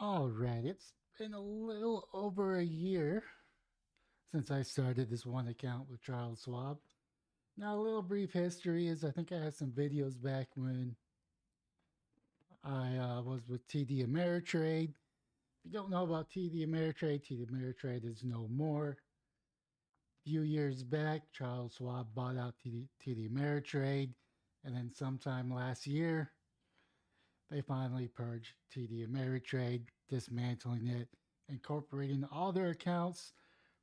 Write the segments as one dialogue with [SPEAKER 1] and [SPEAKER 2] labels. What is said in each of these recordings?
[SPEAKER 1] All right, it's been a little over a year since I started this one account with Charles Schwab. Now, a little brief history is I think I had some videos back when I was with TD Ameritrade. If you don't know about TD Ameritrade is no more. A few years back, Charles Schwab bought out TD Ameritrade, and then sometime last year, they finally purged TD Ameritrade, dismantling it, incorporating all their accounts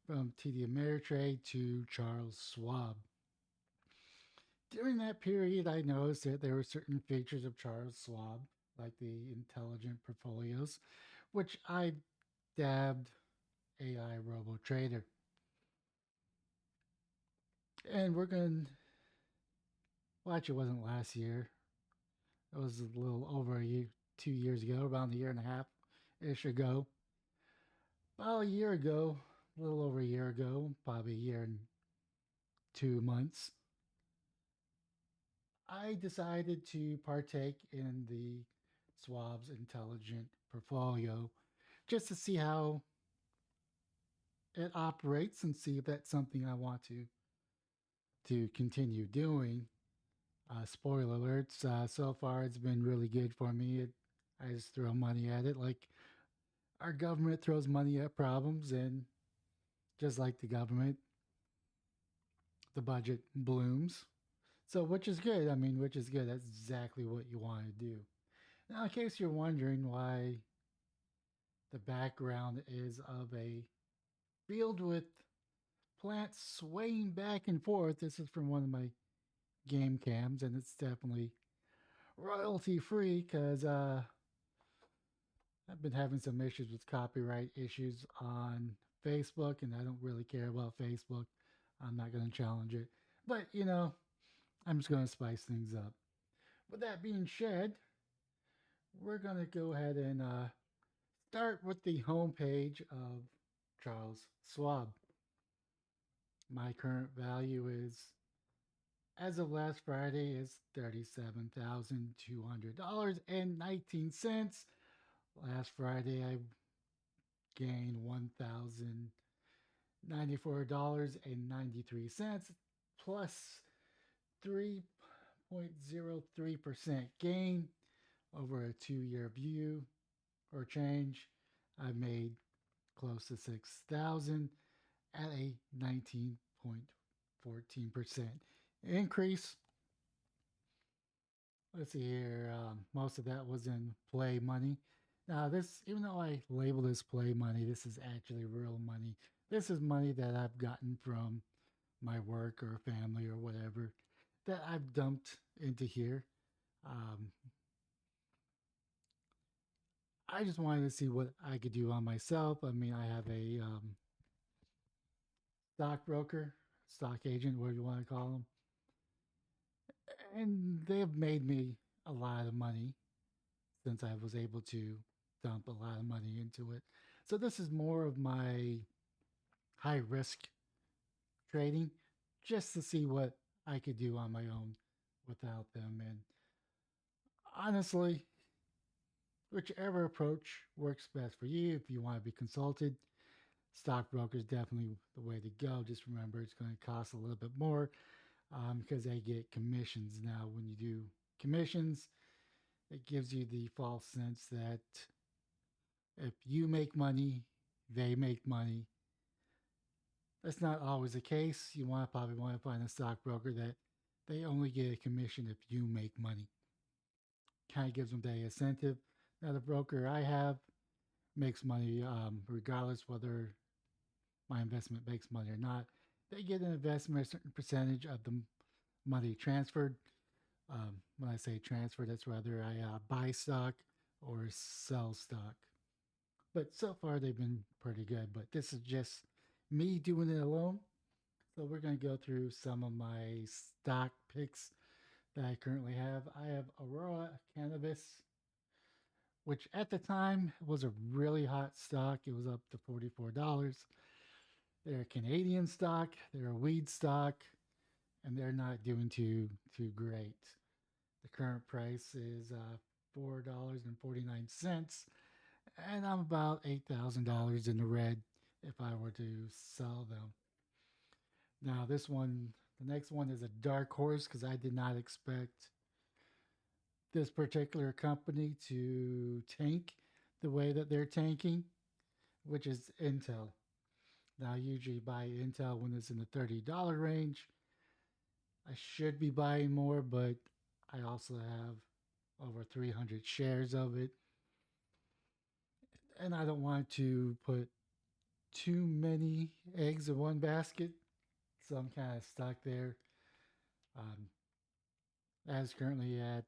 [SPEAKER 1] from TD Ameritrade to Charles Schwab. During that period, I noticed that there were certain features of Charles Schwab, like the intelligent portfolios, which I dabbed AI Robo Trader. And we're going to, well, actually, it wasn't last year. It was a little over a year, 2 years ago, around a year and a half ish ago. About a year ago, a little over a year ago, probably a year and 2 months, I decided to partake in the Schwab's intelligent portfolio just to see how it operates and see if that's something I want to continue doing. Spoiler alerts, so far it's been really good for me. I just throw money at it like our government throws money at problems, and just like the government, the budget blooms. So, which is good. I mean, which is good. That's exactly what you want to do. Now, in case you're wondering why the background is of a field with plants swaying back and forth, this is from one of my game cams, and it's definitely royalty free because I've been having some issues with copyright issues on Facebook, and I don't really care about Facebook. I'm not going to challenge it. But, I'm just going to spice things up. With that being said, we're going to go ahead and start with the homepage of Charles Schwab. My current value is, as of last Friday, is $37,200.19. Last Friday, I gained $1,094.93 plus 3.03% gain over a 2 year view or change. I made close to 6,000 at a 19.14% increase. Let's see here. Most of that was in play money. Now, this, even though I label this play money, this is actually real money. This is money that I've gotten from my work or family or whatever that I've dumped into here. Um, I just wanted to see what I could do on myself. I mean, I have a stockbroker, stock agent, whatever you want to call them, and they have made me a lot of money since I was able to dump a lot of money into it. So this is more of my high risk trading just to see what I could do on my own without them. And honestly, whichever approach works best for you, if you want to be consulted, stockbroker is definitely the way to go. Just remember it's going to cost a little bit more because they get commissions. Now, when you do commissions, it gives you the false sense that if you make money, they make money. That's not always the case. You probably want to find a stockbroker that they only get a commission if you make money. Kind of gives them the incentive. Now the broker I have makes money regardless whether my investment makes money or not. They get an investment, a certain percentage of the money transferred. When I say transfer, that's whether I buy stock or sell stock. But so far, they've been pretty good. But this is just me doing it alone. So we're going to go through some of my stock picks that I currently have. I have Aurora Cannabis, which at the time was a really hot stock. It was up to $44. They're a Canadian stock, they're a weed stock, and they're not doing too great. The current price is $4.49, and I'm about $8,000 in the red if I were to sell them. Now, the next one is a dark horse because I did not expect this particular company to tank the way that they're tanking, which is Intel. Now, I usually buy Intel when it's in the $30 range. I should be buying more, but I also have over 300 shares of it. And I don't want to put too many eggs in one basket. So I'm kind of stuck there. Um, as currently at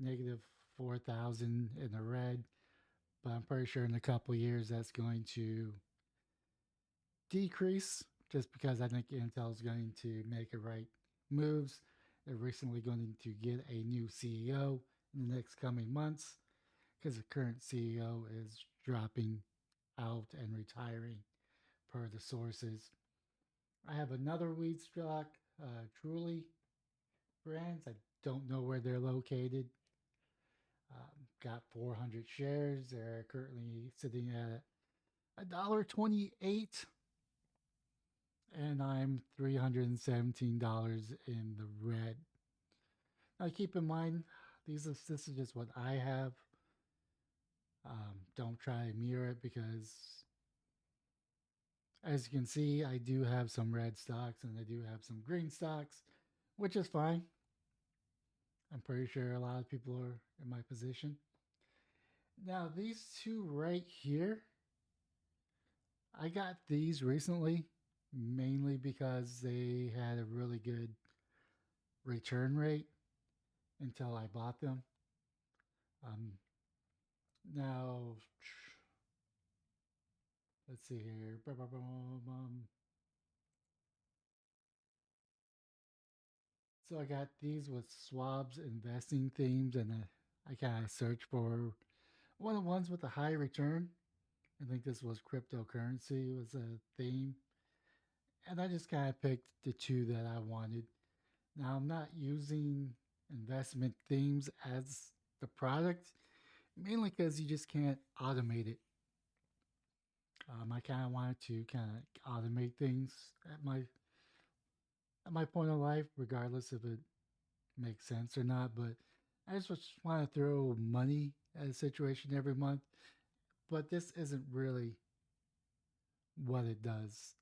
[SPEAKER 1] negative 4,000 in the red, but I'm pretty sure in a couple years that's going to decrease just because I think Intel is going to make the right moves. They're recently going to get a new CEO in the next coming months because the current CEO is dropping out and retiring per the sources. I have another weed stock, Truly Brands. I don't know where they're located. Got 400 shares. They're currently sitting at $1.28, and I'm $317 in the red. Now, keep in mind, this is just what I have. Don't try to mirror it because, as you can see, I do have some red stocks and I do have some green stocks, which is fine. I'm pretty sure a lot of people are in my position. Now, these two right here, I got these recently mainly because they had a really good return rate until I bought them. Um, now, let's see here. So I got these with Schwab's investing themes, and I kind of searched for one of the ones with a high return. I think this was cryptocurrency was a theme, and I just kind of picked the two that I wanted. Now I'm not using investment themes as the product, mainly because you just can't automate it. I kind of wanted to kind of automate things at my point of life, regardless if it makes sense or not. But I just want to throw money at a situation every month. But this isn't really what it does.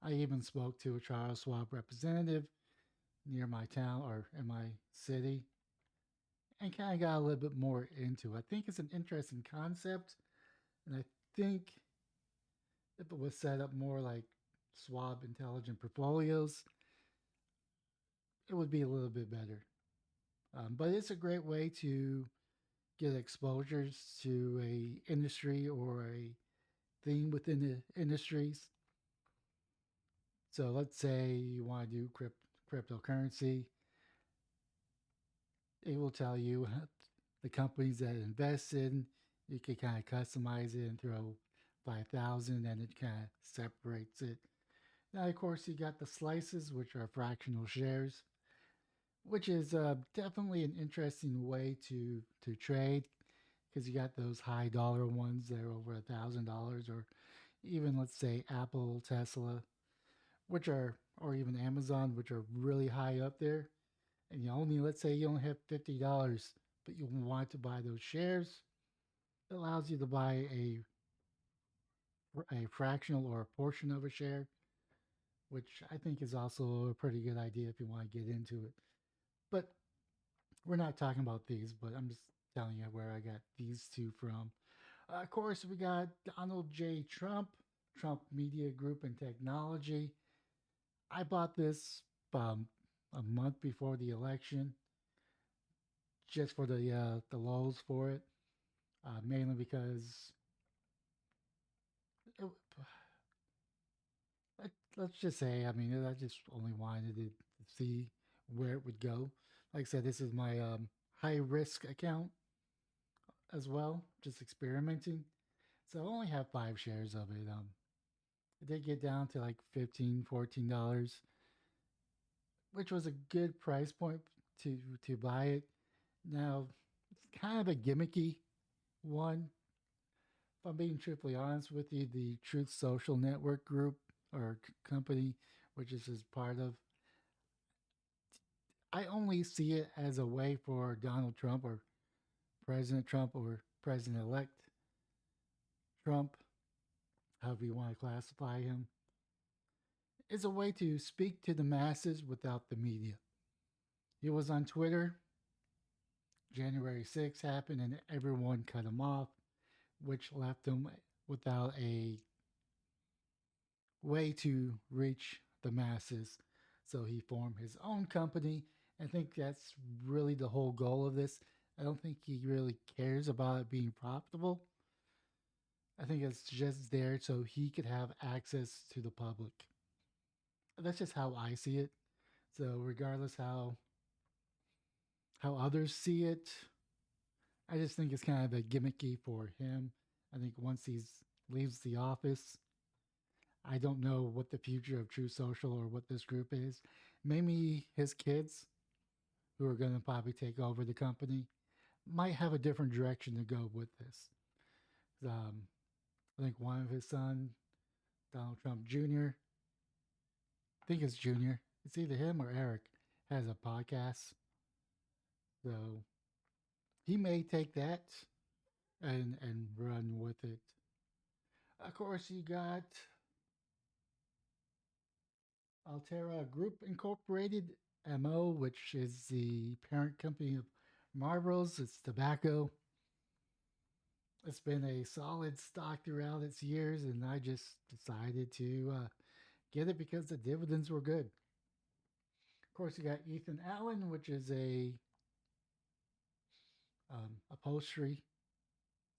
[SPEAKER 1] I even spoke to a Charles Schwab representative near my town or in my city and kind of got a little bit more into it. I think it's an interesting concept. And I think if it was set up more like Schwab intelligent portfolios, it would be a little bit better. But it's a great way to get exposures to a industry or a theme within the industries. So let's say you want to do cryptocurrency, it will tell you the companies that invest in. You can kind of customize it and throw 5,000, and it kind of separates it. Now, of course, you got the slices, which are fractional shares, which is definitely an interesting way to trade because you got those high dollar ones that are over $1,000, or even let's say Apple, Tesla, which are, or even Amazon, which are really high up there. And you only, let's say you only have $50, but you want to buy those shares. It allows you to buy a fractional or a portion of a share, which I think is also a pretty good idea if you want to get into it. But we're not talking about these, but I'm just telling you where I got these two from. Of course, we got Donald J. Trump, Trump Media Group and Technology. I bought this a month before the election, just for the lows for it, mainly because it, let's just say, I mean, I just only wanted to see where it would go. Like I said, this is my high risk account as well, just experimenting. So I only have 5 shares of it. It did get down to like $15, $14, which was a good price point to buy it. Now, it's kind of a gimmicky one. If I'm being truthfully honest with you, the Truth Social Network group or company, which this is part of, I only see it as a way for Donald Trump or President Trump or President elect Trump, however you want to classify him, is a way to speak to the masses without the media. He was on Twitter. January 6th happened and everyone cut him off, which left him without a way to reach the masses. So he formed his own company. I think that's really the whole goal of this. I don't think he really cares about it being profitable. I think it's just there so he could have access to the public. That's just how I see it. So regardless how others see it, I just think it's kind of a gimmicky for him. I think once he leaves the office, I don't know what the future of True Social or what this group is. Maybe his kids, who are going to probably take over the company, might have a different direction to go with this. Um, I think one of his sons, Donald Trump Jr., I think it's Jr., it's either him or Eric, has a podcast. So he may take that and run with it. Of course, you got Altera Group Incorporated, MO, which is the parent company of Marlboro's. It's tobacco. It's been a solid stock throughout its years, and I just decided to get it because the dividends were good. Of course, you got Ethan Allen, which is a upholstery,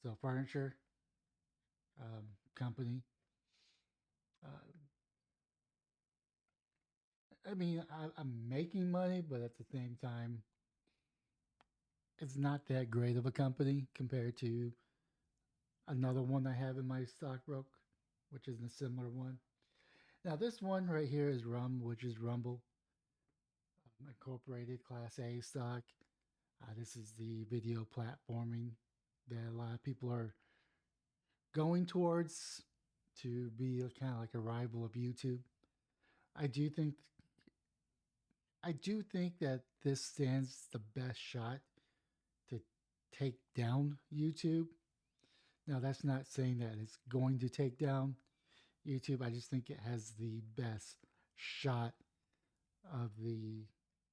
[SPEAKER 1] so furniture company. Uh, I mean, I'm making money, but at the same time, it's not that great of a company compared to another one I have in my stockbroke, which is a similar one. Now, this one right here is which is Rumble Incorporated Class A stock. This is the video platforming that a lot of people are going towards to be kind of like a rival of YouTube. I do think I do think that this stands the best shot to take down YouTube. Now, that's not saying that it's going to take down YouTube. I just think it has the best shot of the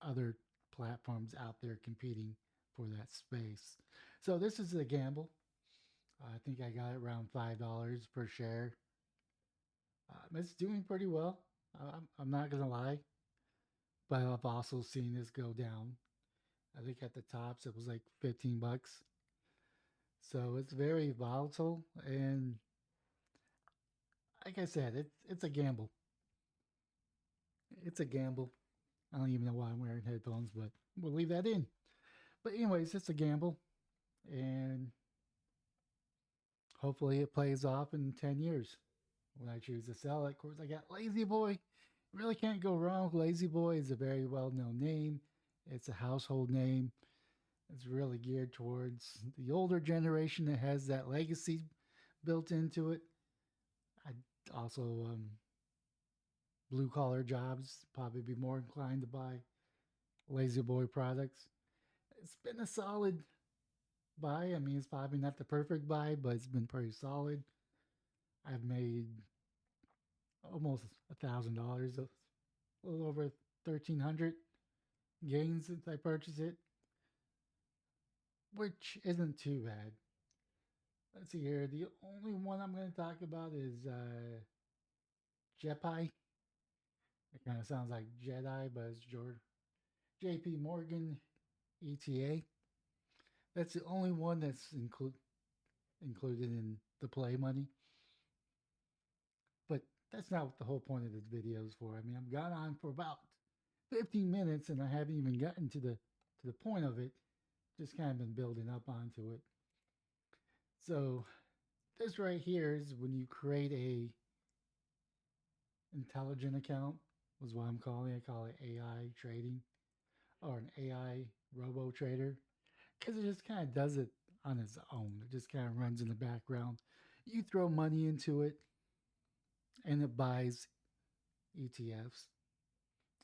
[SPEAKER 1] other platforms out there competing for that space. So this is a gamble. I think I got it around $5 per share. It's doing pretty well. I'm not gonna lie, but I've also seen this go down. I think at the tops it was like $15. So it's very volatile, and like I said, it's a gamble. It's a gamble. I don't even know why I'm wearing headphones, but we'll leave that in. But anyways, it's a gamble, and hopefully it plays off in 10 years when I choose to sell it. Of course, I got Lazy Boy. Really can't go wrong. Lazy Boy is a very well-known name. It's a household name. It's really geared towards the older generation that has that legacy built into it. I also blue collar jobs probably be more inclined to buy Lazy Boy products. It's been a solid buy. I mean, it's probably not the perfect buy, but it's been pretty solid. I've made almost $1,000, a little over 1,300 gains since I purchased it, which isn't too bad. Let's see here. The only one I'm going to talk about is Jepi. It kind of sounds like Jedi, but it's George J.P. Morgan ETA. That's the only one that's included in the play money. But that's not what the whole point of this video is for. I mean, I've gone on for about 15 minutes and I haven't even gotten to the point of it. Just kind of been building up onto it. So this right here is when you create a intelligent account, was what I'm calling it. I call it AI trading or an AI robo trader because it just kind of does it on its own. It just kind of runs in the background. You throw money into it, and it buys ETFs.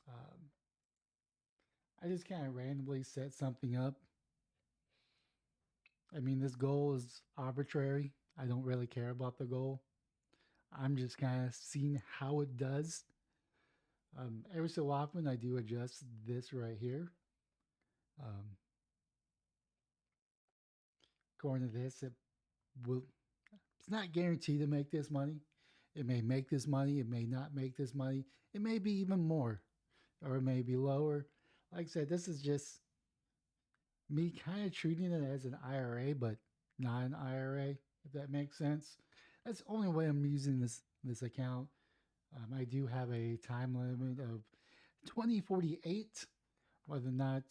[SPEAKER 1] Um, I just kind of randomly set something up. I mean, this goal is arbitrary. I don't really care about the goal. I'm just kind of seeing how it does. Every so often, I do adjust this right here. Um, According to this, will. It's not guaranteed to make this money. It may make this money. It may not make this money. It may be even more, or it may be lower. Like I said, this is just me kind of treating it as an IRA, but not an IRA, if that makes sense. That's the only way I'm using this account. I do have a time limit of 2048. Whether or not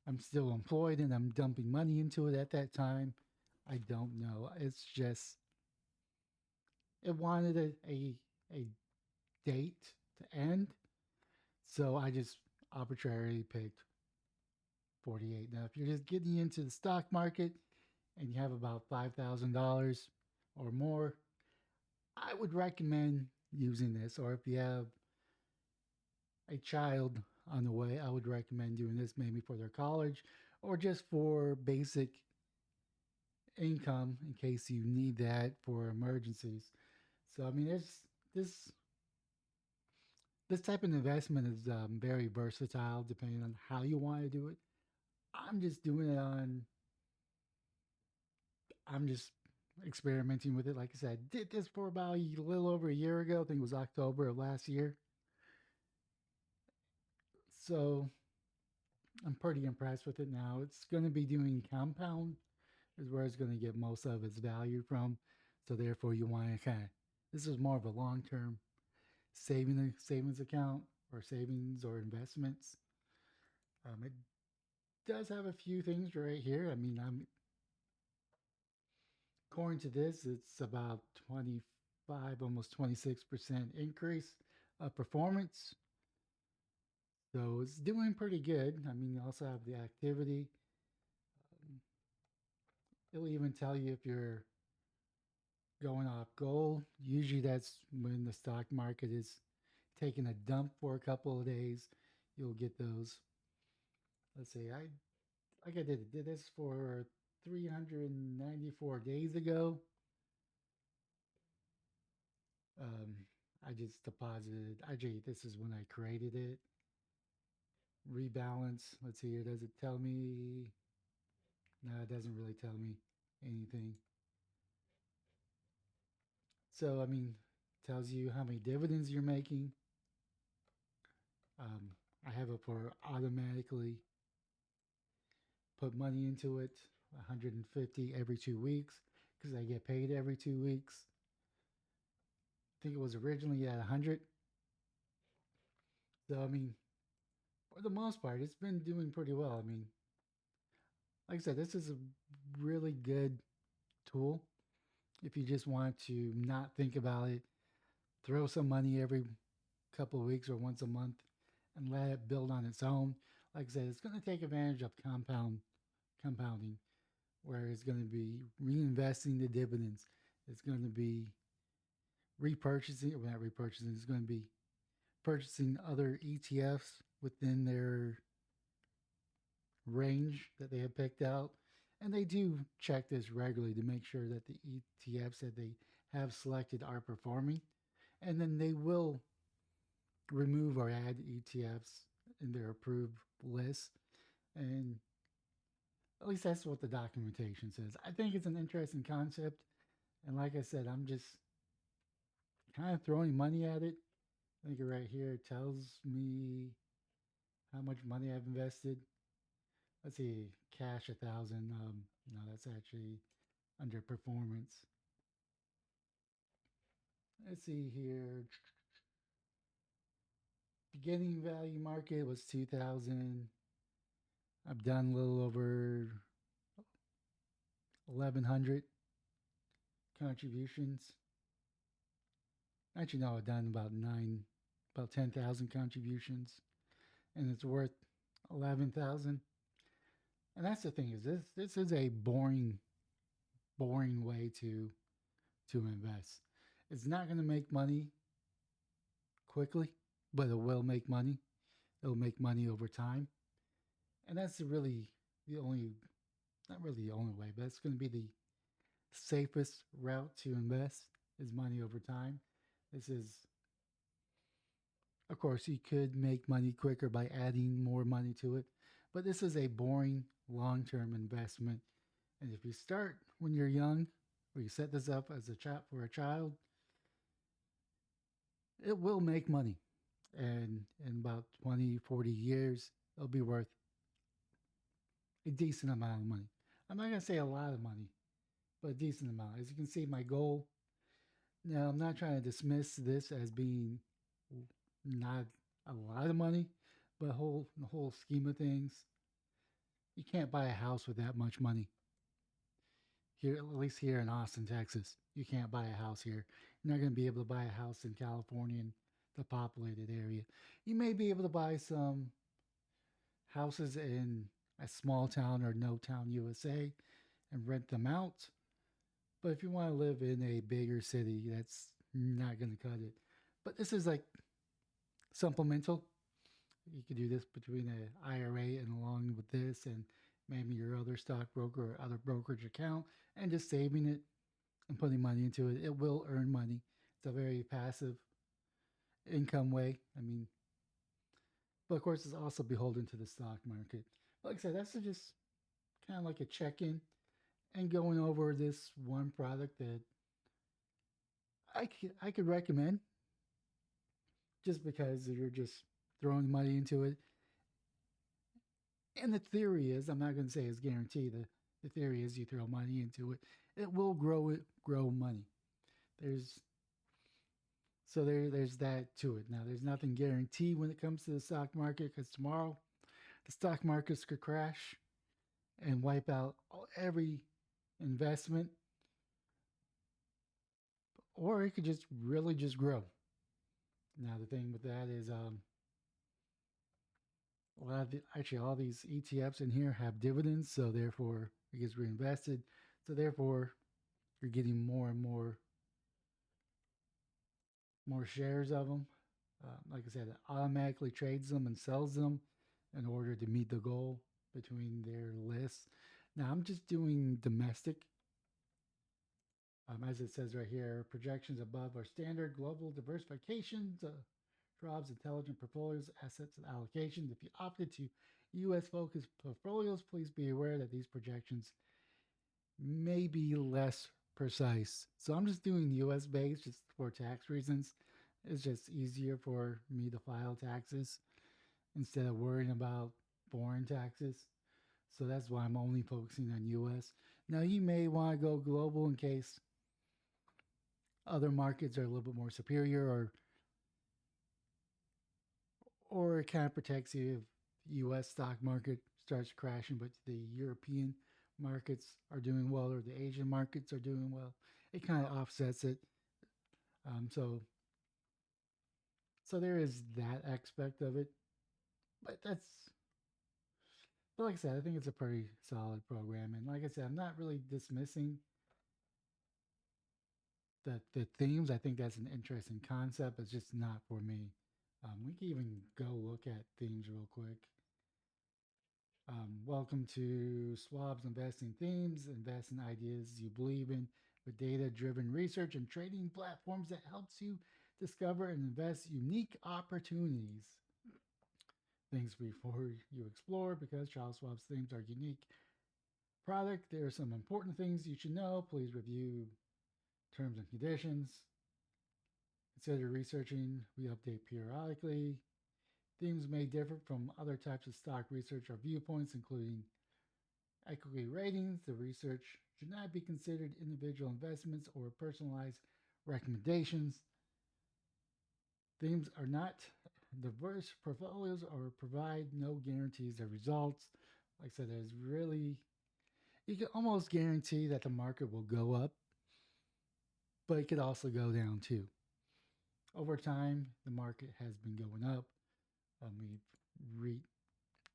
[SPEAKER 1] I'm still employed and I'm dumping money into it at that time, I don't know. It's just it wanted a date to end, so I just arbitrarily picked 48. Now, if you're just getting into the stock market and you have about $5,000 or more, I would recommend using this. Or if you have a child on the way, I would recommend doing this maybe for their college or just for basic income in case you need that for emergencies. So, I mean, this this type of investment is very versatile depending on how you want to do it. I'm just doing it on I'm just experimenting with it. Like I said, I did this for about a little over a year ago. I think it was October of last year. So I'm pretty impressed with it now. It's going to be doing compound, is where it's going to get most of its value from. So therefore, you want to kind of this is more of a long term savings account or savings or investments. It does have a few things right here. I mean, I'm according to this, it's about 25, almost 26% increase of performance. So it's doing pretty good. I mean, you also have the activity. Um, It'll even tell you if you're going off goal. Usually that's when the stock market is taking a dump for a couple of days. You'll get those. Let's see, I like I did this for 394 days ago. Um, I just deposited. Actually, this is when I created it. Rebalance. Let's see here. Does it tell me? No, it doesn't really tell me anything. So, I mean, tells you how many dividends you're making. Um, I have it for automatically put money into it, 150 every 2 weeks because I get paid every 2 weeks. I think it was originally at 100. So, I mean, for the most part, it's been doing pretty well. I mean, like I said, this is a really good tool if you just want to not think about it, throw some money every couple of weeks or once a month and let it build on its own. Like I said, it's going to take advantage of compounding, where it's going to be reinvesting the dividends. It's going to be repurchasing, or not repurchasing, it's going to be purchasing other ETFs within their range that they have picked out. And they do check this regularly to make sure that the ETFs that they have selected are performing. And then they will remove or add ETFs in their approved list. And at least that's what the documentation says. I think it's an interesting concept. And like I said, I'm just kind of throwing money at it. I think right here it tells me how much money I've invested. Let's see, cash 1,000. No, that's actually under performance. Let's see here. Beginning value market was 2,000. I've done a little over 1,100 contributions. Actually, no, I've done about 10,000 contributions, and it's worth 11,000. And that's the thing is this is a boring boring way to invest. It's not going to make money quickly, but it will make money. It'll make money over time, and that's really the only, not really the only way, but it's going to be the safest route to invest is money over time. This is, of course, you could make money quicker by adding more money to it, but this is a boring long-term investment. And if you start when you're young, or you set this up as a child for a child, it will make money. And in about 20, 40 years, it'll be worth a decent amount of money. I'm not going to say a lot of money, but a decent amount. As you can see, my goal now, I'm not trying to dismiss this as being not a lot of money, but the whole scheme of things, you can't buy a house with that much money. Here, at least here in Austin, Texas, you can't buy a house here. You're not going to be able to buy a house in California, in the populated area. You may be able to buy some houses in a small town or no town USA and rent them out. But if you want to live in a bigger city, that's not going to cut it. But this is like supplemental. You could do this between an IRA and along with this, and maybe your other stockbroker or other brokerage account, and just saving it and putting money into it. It will earn money. It's a very passive income way. I mean, but of course, it's also beholden to the stock market. But like I said, that's just kind of like a check in and going over this one product that I could recommend just because you're just throwing money into it. And the theory is, I'm not going to say it's guaranteed. The theory is you throw money into it, it will grow money. There's there's that to it. Now there's nothing guaranteed when it comes to the stock market because tomorrow the stock markets could crash and wipe out every investment, or it could just really just grow. Now the thing with that is a lot of actually all these ETFs in here have dividends, so therefore it gets reinvested. So therefore you're getting more and more shares of them. Like I said, it automatically trades them and sells them in order to meet the goal between their lists. Now I'm just doing domestic. As it says right here, projections above our standard global diversifications, Schwab's intelligent portfolios, assets, and allocations. If you opted to U.S. focused portfolios, please be aware that these projections may be less precise. So I'm just doing US based just for tax reasons. It's just easier for me to file taxes instead of worrying about foreign taxes. So that's why I'm only focusing on US. Now you may want to go global in case other markets are a little bit more superior or it kind of protects you if the US stock market starts crashing but the European markets are doing well or the Asian markets are doing well. It kind of offsets it. Um, so so there is that aspect of it. But that's but like I said, I think it's a pretty solid program. And like I said, I'm not really dismissing the themes. I think that's an interesting concept. It's just not for me. We can even go look at themes real quick. Welcome to Schwab's Investing Themes, invest in ideas you believe in with data driven research and trading platforms that helps you discover and invest unique opportunities. Things before you explore because Charles Schwab's themes are unique product. There are some important things you should know. Please review terms and conditions. Consider researching. We update periodically. Themes may differ from other types of stock research or viewpoints, including equity ratings. The research should not be considered individual investments or personalized recommendations. Themes are not diverse portfolios or provide no guarantees of results. Like I said, there's really, you can almost guarantee that the market will go up, but it could also go down too. Over time, the market has been going up. We've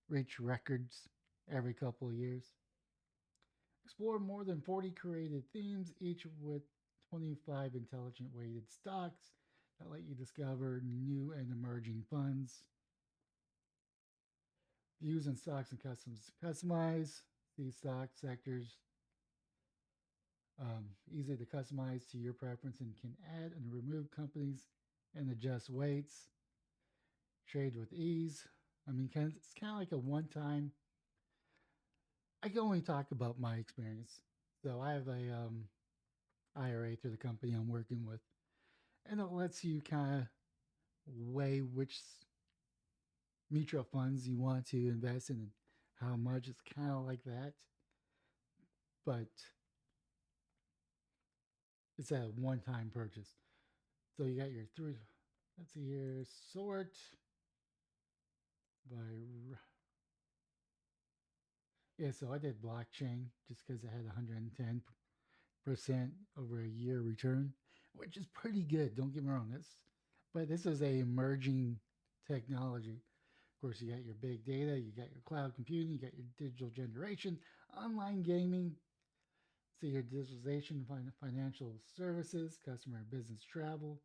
[SPEAKER 1] reached records every couple of years. Explore more than 40 created themes, each with 25 intelligent weighted stocks that let you discover new and emerging funds. Views and stocks and customs customize these stock sectors. Easy to customize to your preference and can add and remove companies and adjust weights. Trade with ease. I mean, it's kind of like a one time. I can only talk about my experience. So I have a IRA through the company I'm working with, and it lets you kind of weigh which mutual funds you want to invest in and how much. It's kind of like that, but it's a one-time purchase. So you got your three. Let's see here. Sort by yeah. So I did blockchain just because it had 110% over a year return, which is pretty good. Don't get me wrong. But this is a emerging technology. Of course, you got your big data, you got your cloud computing, you got your digital generation, online gaming, see your digitalization, financial services, customer and business travel,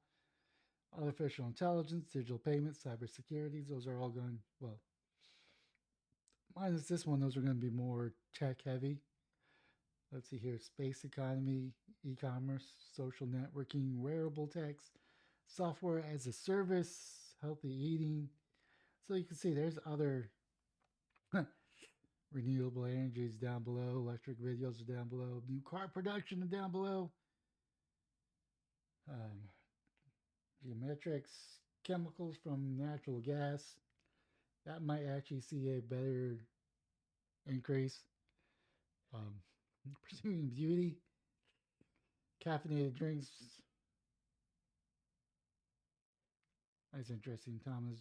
[SPEAKER 1] artificial intelligence, digital payments, cybersecurity. Those are all going, well, minus this one, those are going to be more tech heavy. Let's see here space economy, e commerce, social networking, wearable techs, software as a service, healthy eating. So you can see there's other renewable energies down below, electric videos are down below, new car production are down below, um, geometrics, chemicals from natural gas. That might actually see a better increase. Um, pursuing beauty, caffeinated drinks. That's interesting, Thomas.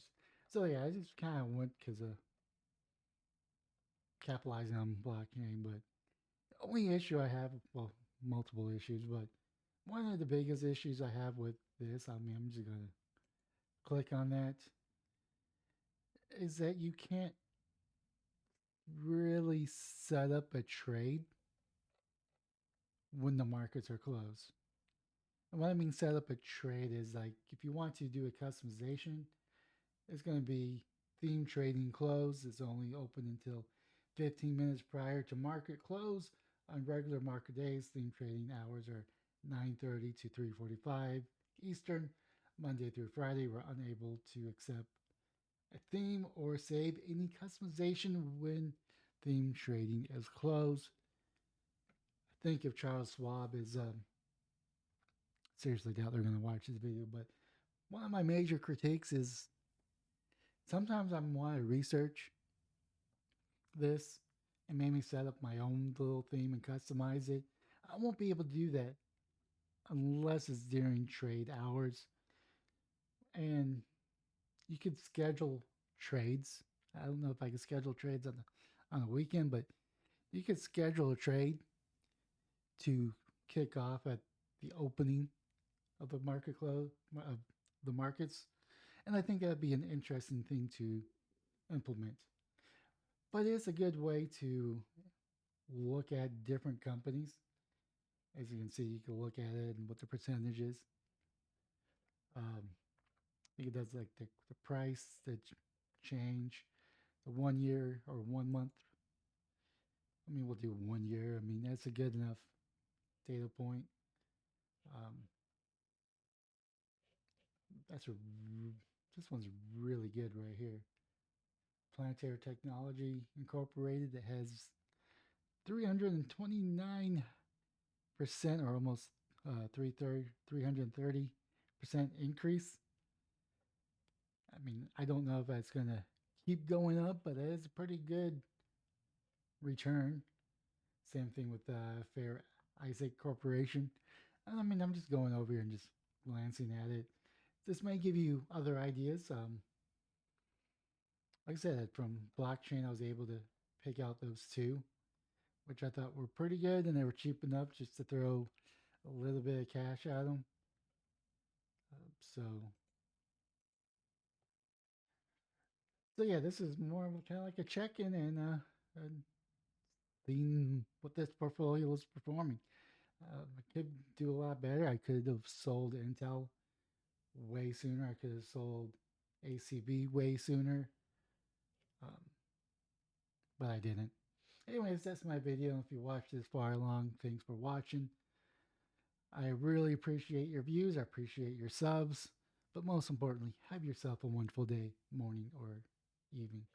[SPEAKER 1] So yeah, I just kind of went because of capitalizing on blockchain. But the only issue I have, well, multiple issues, but one of the biggest issues I have with this, I mean, I'm just gonna click on that, is that you can't really set up a trade when the markets are closed. And what I mean set up a trade is like if you want to do a customization, it's going to be theme trading close. It's only open until 15 minutes prior to market close. On regular market days, theme trading hours are 9:30 to 3:45 Eastern. Monday through Friday, we're unable to accept a theme or save any customization when theme trading is closed. I think if Charles Schwab is seriously doubt they're going to watch this video, but one of my major critiques is sometimes I want to research this and maybe set up my own little theme and customize it. I won't be able to do that unless it's during trade hours. And you could schedule trades. I don't know if I could schedule trades on a weekend, but you could schedule a trade to kick off at the opening of the market close of the markets. And I think that'd be an interesting thing to implement. But it's a good way to look at different companies. As you can see, you can look at it and what the percentage is. I think it does like the price, the change, the 1 year or 1 month. I mean, we'll do 1 year. I mean, that's a good enough data point. Um, that's a this one's really good right here. Planetary Technology Incorporated that has 329% or almost 330% increase. I mean, I don't know if that's going to keep going up, but it is a pretty good return. Same thing with Fair Isaac Corporation. I mean, I'm just going over here and just glancing at it. This may give you other ideas. Like I said, from blockchain, I was able to pick out those two, which I thought were pretty good, and they were cheap enough just to throw a little bit of cash at them. So, so yeah, this is more of kind of like a check-in and seen what this portfolio was performing. I could do a lot better. I could have sold Intel way sooner. I could have sold ACB way sooner, um, but I didn't. Anyways, that's my video. If you watched this far along, thanks for watching. I really appreciate your views. I appreciate your subs. But most importantly, have yourself a wonderful day, morning, or evening.